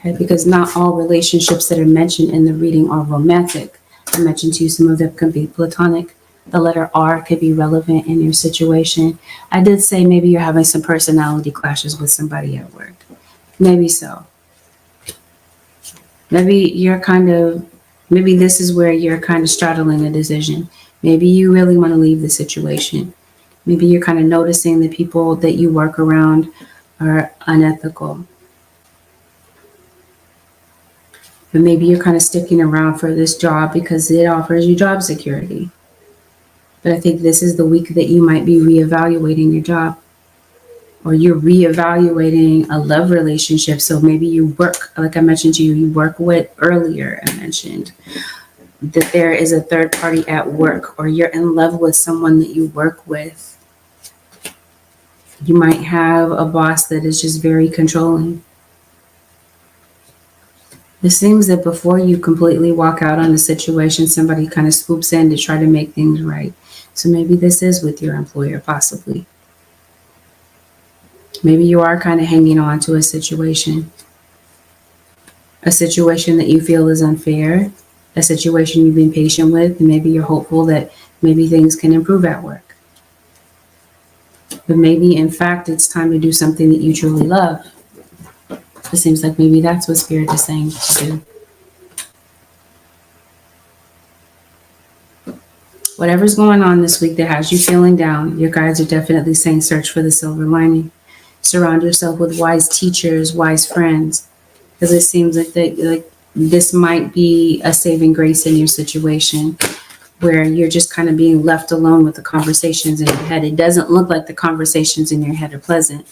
Speaker 1: Okay? Because not all relationships that are mentioned in the reading are romantic. I mentioned to you some of them could be platonic. The letter R could be relevant in your situation. I did say maybe you're having some personality clashes with somebody at work. Maybe so. Maybe this is where you're kind of straddling a decision. Maybe you really want to leave the situation. Maybe you're kind of noticing the people that you work around are unethical. But maybe you're kind of sticking around for this job because it offers you job security. But I think this is the week that you might be reevaluating your job. Or you're reevaluating a love relationship. So maybe you work, like I mentioned to you, you work with earlier. I mentioned that there is a third party at work, or you're in love with someone that you work with. You might have a boss that is just very controlling. It seems that before you completely walk out on a situation, somebody kind of swoops in to try to make things right. So maybe this is with your employer, possibly. Maybe you are kind of hanging on to a situation that you feel is unfair, a situation you've been patient with, and maybe you're hopeful that maybe things can improve at work. But maybe, in fact, it's time to do something that you truly love. It seems like maybe that's what Spirit is saying to do. Whatever's going on this week that has you feeling down, your guides are definitely saying search for the silver lining. Surround yourself with wise teachers, wise friends, because it seems like this might be a saving grace in your situation where you're just kind of being left alone with the conversations in your head. It doesn't look like the conversations in your head are pleasant.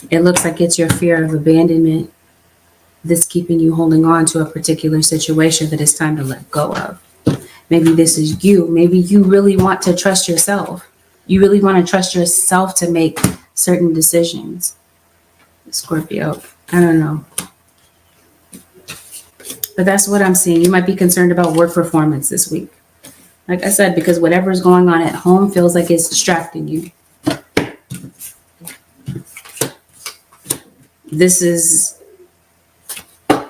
Speaker 1: It looks like it's your fear of abandonment that's keeping you holding on to a particular situation that it's time to let go of. Maybe this is you. Maybe you really want to trust yourself. You really want to trust yourself to make certain decisions. Scorpio, I don't know. But that's what I'm seeing. You might be concerned about work performance this week. Like I said, because whatever's going on at home feels like it's distracting you.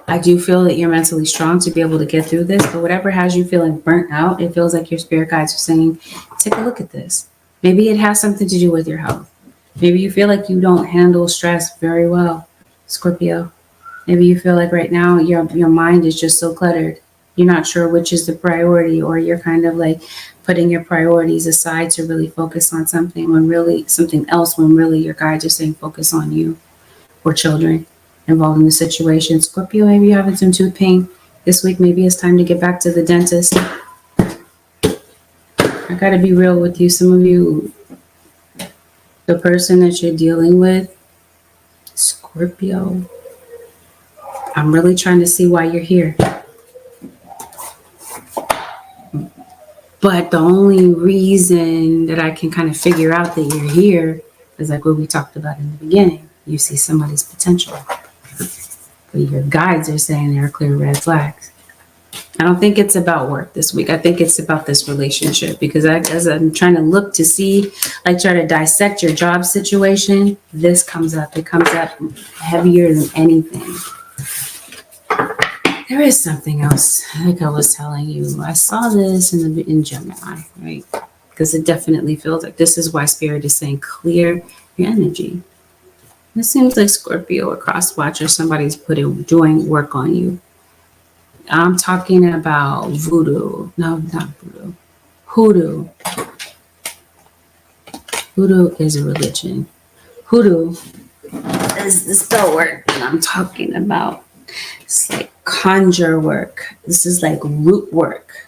Speaker 1: I do feel that you're mentally strong to be able to get through this, but whatever has you feeling burnt out, it feels like your spirit guides are saying, take a look at this. Maybe it has something to do with your health. Maybe you feel like you don't handle stress very well, Scorpio. Maybe you feel like right now your mind is just so cluttered. You're not sure which is the priority, or you're kind of like putting your priorities aside to really focus on something else when really your guides are saying focus on you or children involved in the situation. Scorpio, maybe you're having some tooth pain this week. Maybe it's time to get back to the dentist. I gotta be real with you. Some of you, the person that you're dealing with, Scorpio, I'm really trying to see why you're here. But the only reason that I can kind of figure out that you're here is like what we talked about in the beginning. You see somebody's potential. But your guides are saying there are clear red flags. I don't think it's about work this week. I think it's about this relationship, because as I'm trying to look to see, like try to dissect your job situation, this comes up. It comes up heavier than anything. There is something else, like I was telling you. I saw this in Gemini, right? Because it definitely feels like this is why Spirit is saying clear your energy. It seems like Scorpio or cross watch, or somebody's doing work on you. I'm talking about voodoo. No, not voodoo. Hoodoo. Hoodoo is a religion. Hoodoo is the spell work that I'm talking about. It's like conjure work. This is like root work.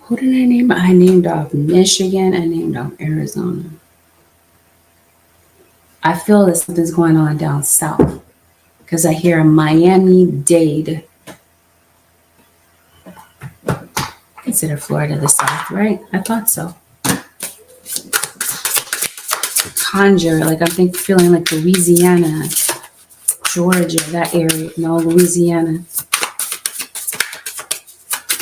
Speaker 1: Who did I name? I named off Michigan. I named off Arizona. I feel that something's going on down south, because I hear Miami-Dade. Consider Florida the South, right? I thought so. conjure, like I'm feeling like Louisiana, Georgia, that area. No, Louisiana.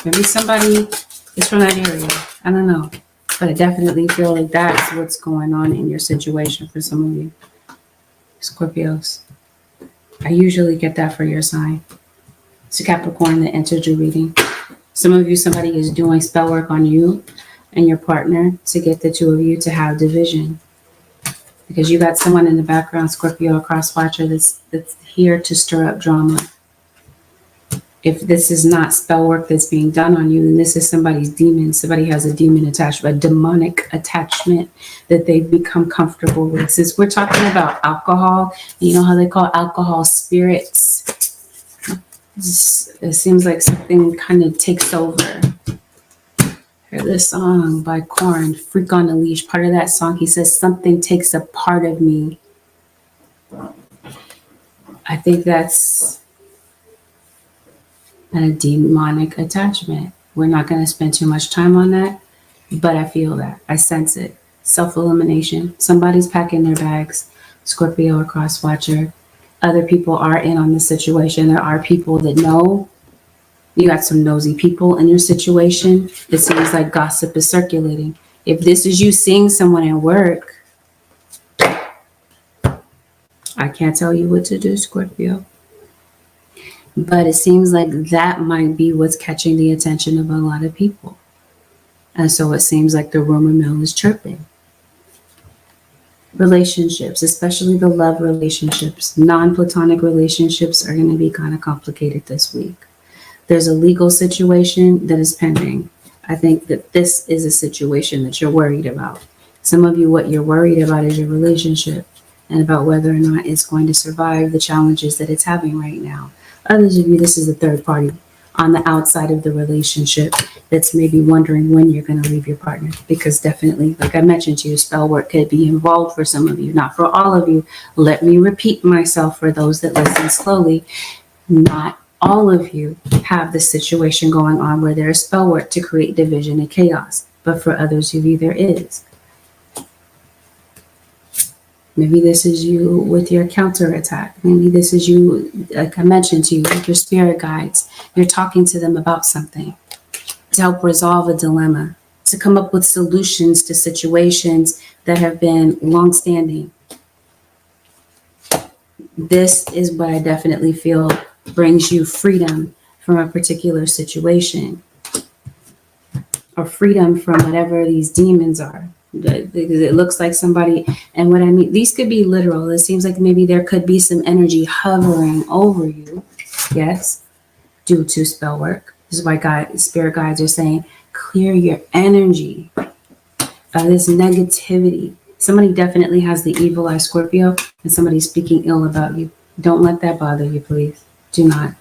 Speaker 1: Maybe somebody is from that area. I don't know. But I definitely feel like that's what's going on in your situation for some of you. Scorpios. I usually get that for your sign. It's a Capricorn that entered your reading. Some of you, somebody is doing spell work on you and your partner to get the two of you to have division. Because you got someone in the background, Scorpio, a cross watcher, that's here to stir up drama. If this is not spell work that's being done on you, then this is somebody's demon. Somebody has a demon attachment, a demonic attachment that they've become comfortable with. Since we're talking about alcohol, you know how they call alcohol spirits? It seems like something kind of takes over. Hear this song by Korn, Freak on a Leash. Part of that song, he says, something takes a part of me. I think that's a demonic attachment. We're not going to spend too much time on that, but I feel that. I sense it. Self-elimination. Somebody's packing their bags. Scorpio or cross watcher. Other people are in on the situation. There are people that know. You got some nosy people in your situation. It seems like gossip is circulating. If this is you seeing someone at work, I can't tell you what to do, Scorpio. But it seems like that might be what's catching the attention of a lot of people. And so it seems like the rumor mill is chirping. Relationships, especially the love relationships, non-platonic relationships are going to be kind of complicated this week. There's a legal situation that is pending. I think that this is a situation that you're worried about. Some of you, what you're worried about is your relationship and about whether or not it's going to survive the challenges that it's having right now. Others of you, this is a third party on the outside of the relationship that's maybe wondering when you're going to leave your partner. Because definitely, like I mentioned to you, spell work could be involved for some of you, not for all of you. Let me repeat myself for those that listen slowly. Not all of you have the situation going on where there is spell work to create division and chaos. But for others of you, there is. Maybe this is you with your counterattack. Maybe this is you, like I mentioned to you, with your spirit guides. You're talking to them about something to help resolve a dilemma, to come up with solutions to situations that have been long-standing. This is what I definitely feel brings you freedom from a particular situation, or freedom from whatever these demons are. Because it looks like somebody, and what I mean, these could be literal. It seems like maybe there could be some energy hovering over you. Yes, due to spell work. This is why spirit guides are saying, clear your energy of this negativity. Somebody definitely has the evil eye, Scorpio, and somebody's speaking ill about you. Don't let that bother you, please. Do not.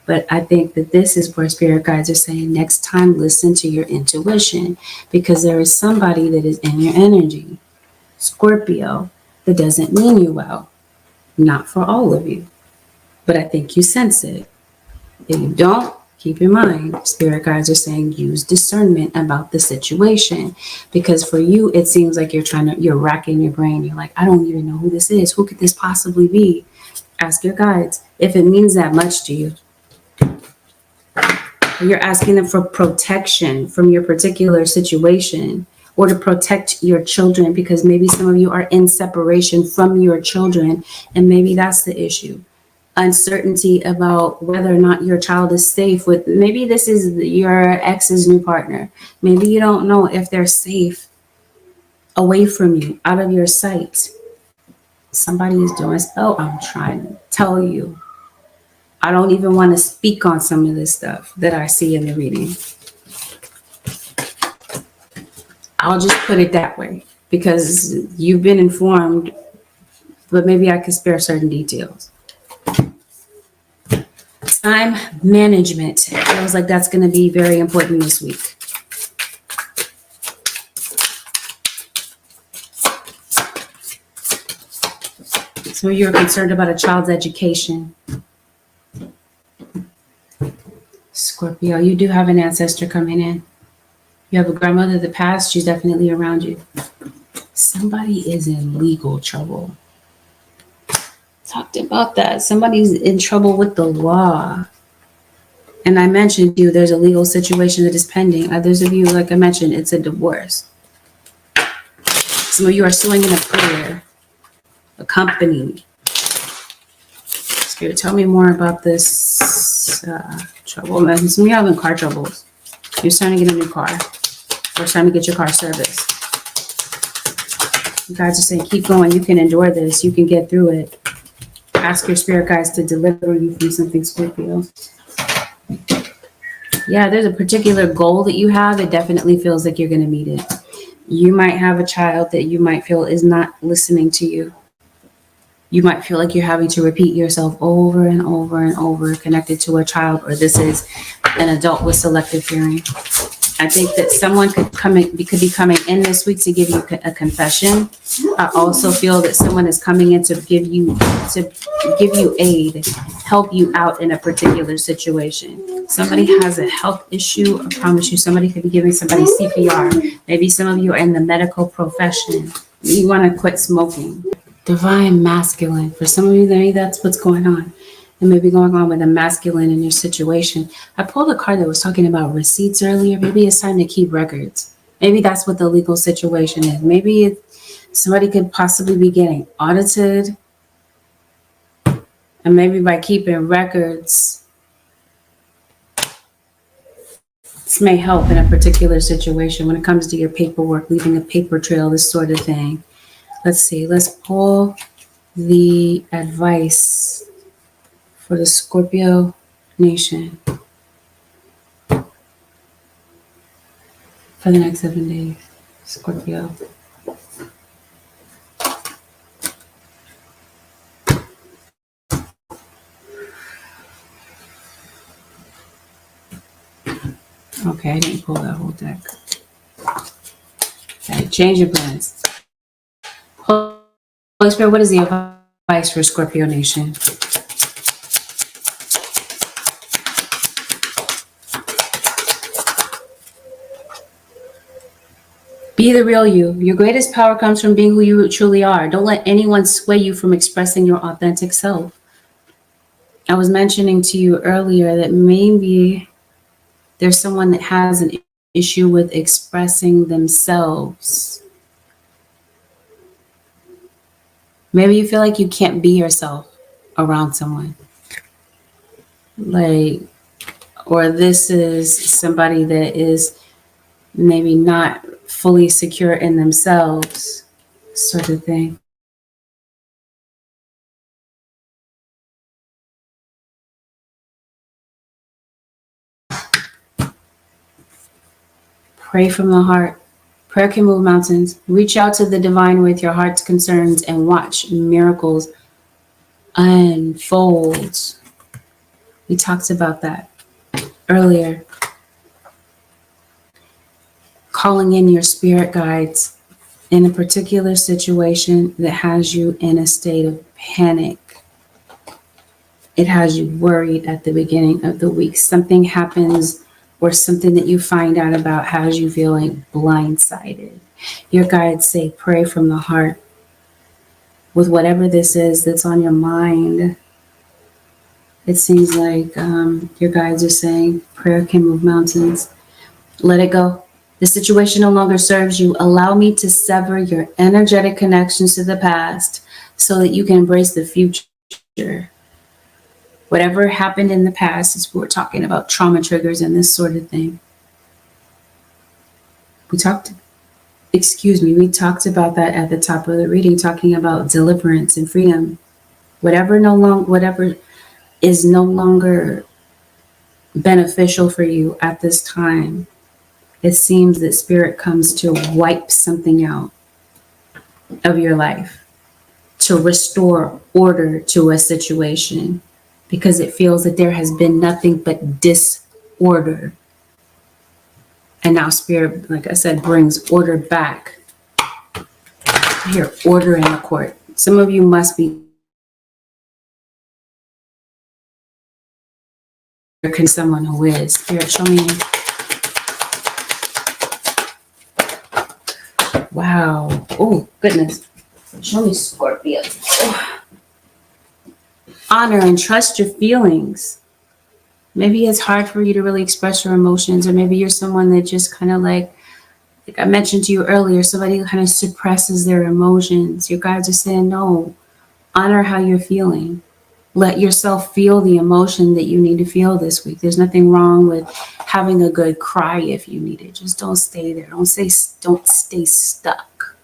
Speaker 1: But I think that this is where spirit guides are saying, next time, listen to your intuition, because there is somebody that is in your energy, Scorpio, that doesn't mean you well. Not for all of you, but I think you sense it. If you don't, keep in mind, spirit guides are saying, use discernment about the situation, because for you, it seems like you're racking your brain. You're like, I don't even know who this is. Who could this possibly be? Ask your guides if it means that much to you. You're asking them for protection from your particular situation, or to protect your children, because maybe some of you are in separation from your children, and maybe that's the issue. Uncertainty about whether or not your child is safe with, maybe this is your ex's new partner. Maybe you don't know if they're safe away from you, out of your sight. Somebody is doing spell. I'm trying to tell you. I don't even want to speak on some of this stuff that I see in the reading. I'll just put it that way, because you've been informed, but maybe I could spare certain details. Time management. It feels like that's going to be very important this week. Some of you are concerned about a child's education. Scorpio, you do have an ancestor coming in. You have a grandmother of the past. She's definitely around you. Somebody is in legal trouble. Talked about that. Somebody's in trouble with the law. And I mentioned to you, there's a legal situation that is pending. Others of you, like I mentioned, it's a divorce. Some of you are suing in a prayer, a company. Spirit, tell me more about this trouble. Some of you are having car troubles. You're trying to get a new car. Or trying to get your car serviced. You guys are saying, keep going. You can endure this. You can get through it. Ask your spirit guides to deliver you from something, Scorpio. Yeah, there's a particular goal that you have. It definitely feels like you're going to meet it. You might have a child that you might feel is not listening to you. You might feel like you're having to repeat yourself over and over and over connected to a child, or this is an adult with selective hearing. I think that someone could be coming in this week to give you a confession. I also feel that someone is coming in to give you aid, help you out in a particular situation. Somebody has a health issue. I promise you, somebody could be giving somebody CPR. Maybe some of you are in the medical profession. You want to quit smoking. Divine masculine. For some of you, maybe that's what's going on. It may be going on with a masculine in your situation. I pulled a card that was talking about receipts earlier. Maybe it's time to keep records. Maybe that's what the legal situation is. Maybe somebody could possibly be getting audited. And maybe by keeping records, this may help in a particular situation when it comes to your paperwork, leaving a paper trail, this sort of thing. Let's see. Let's pull the advice for the Scorpio nation for the next 7 days. Scorpio. Okay, I didn't pull that whole deck. Okay, change your plans. Holy Spirit, what is the advice for Scorpio nation? Be the real you. Your greatest power comes from being who you truly are. Don't let anyone sway you from expressing your authentic self. I was mentioning to you earlier that maybe there's someone that has an issue with expressing themselves. Maybe you feel like you can't be yourself around someone. Or this is somebody that is maybe not fully secure in themselves, sort of thing. Pray from the heart. Prayer can move mountains. Reach out to the divine with your heart's concerns and watch miracles unfold. We talked about that earlier. Calling in your spirit guides in a particular situation that has you in a state of panic. It has you worried at the beginning of the week. Something happens or something that you find out about has you feeling blindsided. Your guides say, pray from the heart. With whatever this is that's on your mind, it seems like your guides are saying, prayer can move mountains. Let it go. The situation no longer serves you. Allow me to sever your energetic connections to the past so that you can embrace the future. Whatever happened in the past is we're talking about trauma triggers and this sort of thing. We talked about that at the top of the reading, talking about deliverance and freedom. Whatever is no longer beneficial for you at this time, it seems that spirit comes to wipe something out of your life, to restore order to a situation, because it feels that there has been nothing but disorder. And now spirit, like I said, brings order back. Here, order in the court. Some of you must be someone who is. Spirit, show me. Wow. Oh, goodness. Show me Scorpio. Oh. Honor and trust your feelings. Maybe it's hard for you to really express your emotions, or maybe you're someone that just kind of like I mentioned to you earlier, somebody who kind of suppresses their emotions. Your guides are saying, no, honor how you're feeling. Let yourself feel the emotion that you need to feel this week. There's nothing wrong with having a good cry if you need it. Just don't stay there. Don't stay stuck.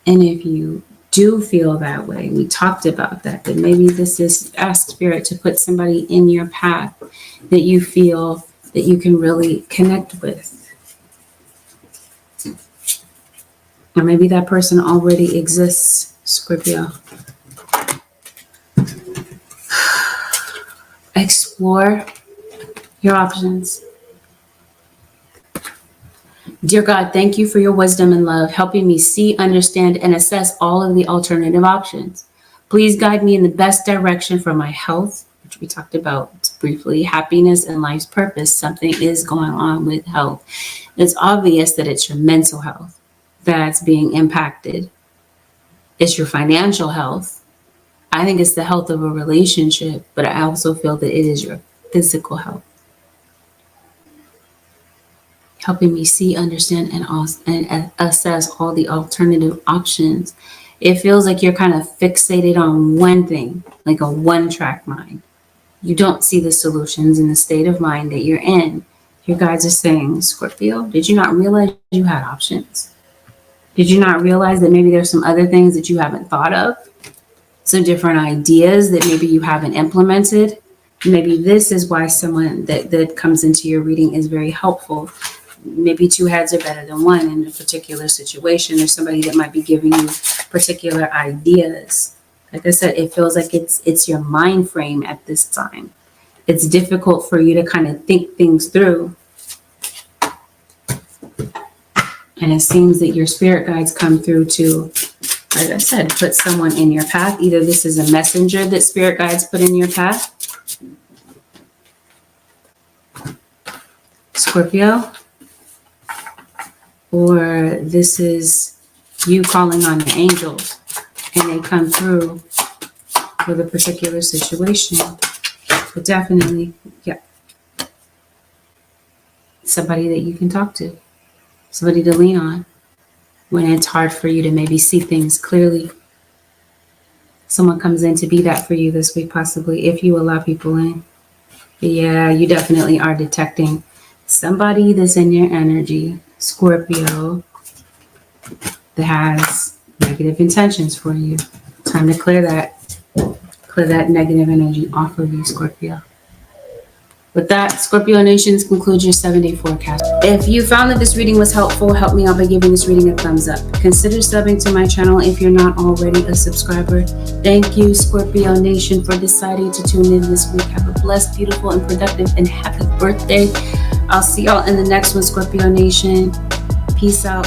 Speaker 1: And if you do feel that way, we talked about that, that maybe this is ask spirit to put somebody in your path that you feel that you can really connect with. Or maybe that person already exists, Scorpio. Explore your options. Dear God, thank you for your wisdom and love, helping me see, understand, and assess all of the alternative options. Please guide me in the best direction for my health, which we talked about briefly, happiness, and life's purpose. Something is going on with health. It's obvious that it's your mental health that's being impacted. It's your financial health. I think it's the health of a relationship, but I also feel that it is your physical health. Helping me see, understand, and assess all the alternative options. It feels like you're kind of fixated on one thing, like a one-track mind. You don't see the solutions in the state of mind that you're in. Your guides are saying, Scorpio, did you not realize you had options? Did you not realize that maybe there's some other things that you haven't thought of? Some different ideas that maybe you haven't implemented? Maybe this is why someone that comes into your reading is very helpful. Maybe two heads are better than one in a particular situation. There's somebody that might be giving you particular ideas. Like I said, it feels like it's your mind frame at this time. It's difficult for you to kind of think things through. And it seems that your spirit guides come through to, like I said, put someone in your path. Either this is a messenger that spirit guides put in your path, Scorpio, or this is you calling on your angels and they come through with a particular situation. But definitely, yeah, somebody that you can talk to, somebody to lean on when it's hard for you to maybe see things clearly. Someone comes in to be that for you this week, possibly, if you allow people in. But yeah, you definitely are detecting somebody that's in your energy, Scorpio, that has negative intentions for you. Time to clear that negative energy off of you, Scorpio. With that, Scorpio Nations concludes your 7-day forecast. If you found that this reading was helpful, help me out by giving this reading a thumbs up. Consider subbing to my channel if you're not already a subscriber. Thank you, Scorpio Nation, for deciding to tune in this week. Have a blessed, beautiful, and productive, and happy birthday. I'll see y'all in the next one, Scorpio Nation. Peace out.